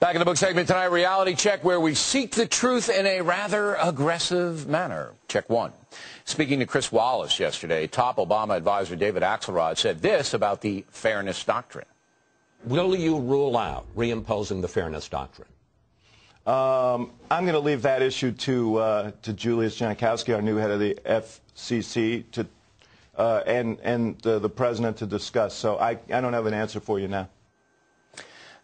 Back in the book segment tonight, Reality Check, where we seek the truth in a rather aggressive manner. Check one. Speaking to Chris Wallace yesterday, top Obama advisor David Axelrod said this about the Fairness Doctrine. Will you rule out reimposing the Fairness Doctrine? I'm going to leave that issue to Julius Janikowski, our new head of the FCC, and the president to discuss. So I don't have an answer for you now.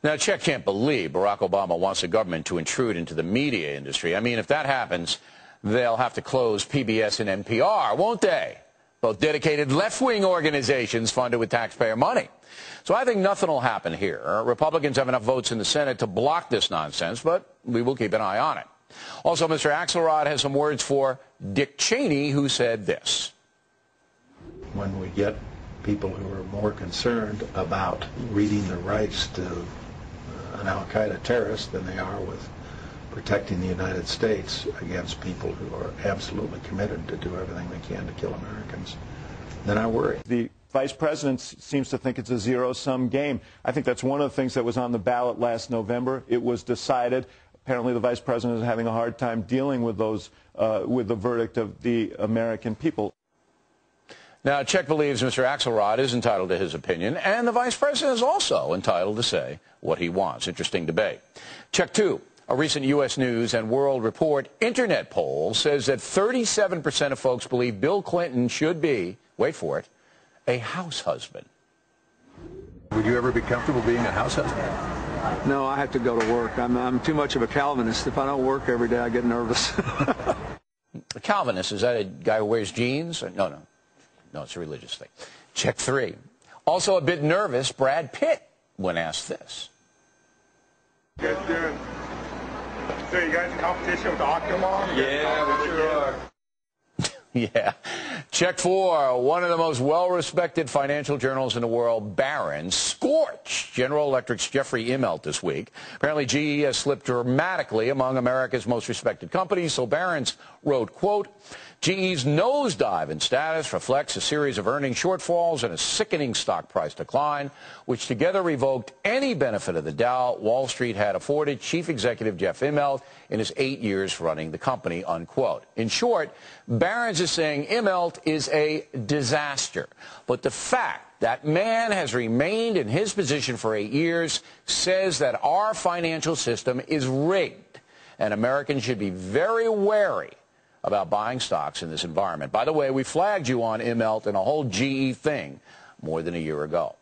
Now, Czech can't believe Barack Obama wants the government to intrude into the media industry. I mean, if that happens, they'll have to close PBS and NPR, won't they? Both dedicated left-wing organizations funded with taxpayer money. So I think nothing will happen here. Republicans have enough votes in the Senate to block this nonsense, but we will keep an eye on it. Also, Mr. Axelrod has some words for Dick Cheney, who said this. When we get people who are more concerned about reading the rights to an al-Qaeda terrorist than they are with protecting the United States against people who are absolutely committed to do everything they can to kill Americans, then I worry. The vice president seems to think it's a zero-sum game. I think that's one of the things that was on the ballot last November. It was decided. Apparently the vice president is having a hard time dealing with those, with the verdict of the American people. Now, Czech believes Mr. Axelrod is entitled to his opinion, and the vice president is also entitled to say what he wants. Interesting debate. Check two. A recent U.S. News and World Report Internet poll says that 37% of folks believe Bill Clinton should be, wait for it, a house husband. Would you ever be comfortable being a house husband? No, I have to go to work. I'm too much of a Calvinist. If I don't work every day, I get nervous. A Calvinist, is that a guy who wears jeans? No, it's a religious thing. Check three. Also a bit nervous, Brad Pitt, when asked this. You guys doing? So you guys in competition with Octomom? Yeah, we sure are. Yeah. Check four. One of the most well-respected financial journals in the world, Barron's, scorched General Electric's Jeffrey Immelt this week. Apparently, GE has slipped dramatically among America's most respected companies. So Barron's wrote, quote, GE's nosedive in status reflects a series of earnings shortfalls and a sickening stock price decline, which together revoked any benefit of the doubt Wall Street had afforded Chief Executive Jeff Immelt in his 8 years running the company, unquote. In short, Barron's is saying Immelt is a disaster. But the fact that man has remained in his position for 8 years says that our financial system is rigged, and Americans should be very wary about buying stocks in this environment. By the way, we flagged you on Immelt and a whole GE thing more than a year ago.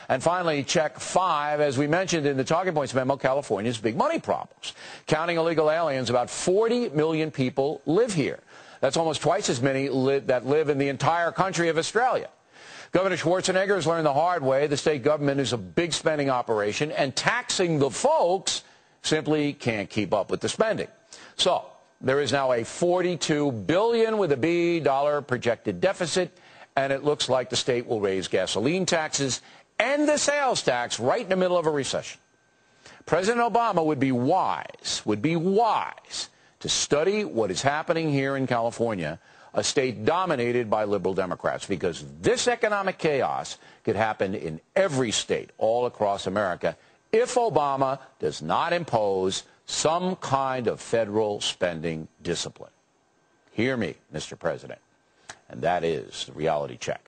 And finally, check five. As we mentioned in the Talking Points memo, California's big money problems. Counting illegal aliens, about 40 million people live here. That's almost twice as many that live in the entire country of Australia. Governor Schwarzenegger has learned the hard way the state government is a big spending operation, and taxing the folks simply can't keep up with the spending. So there is now a $42 billion with a B dollar projected deficit, and it looks like the state will raise gasoline taxes and the sales tax right in the middle of a recession. President Obama would be wise to study what is happening here in California, a state dominated by liberal Democrats, because this economic chaos could happen in every state all across America if Obama does not impose some kind of federal spending discipline. Hear me, Mr. President. And that is the Reality Check.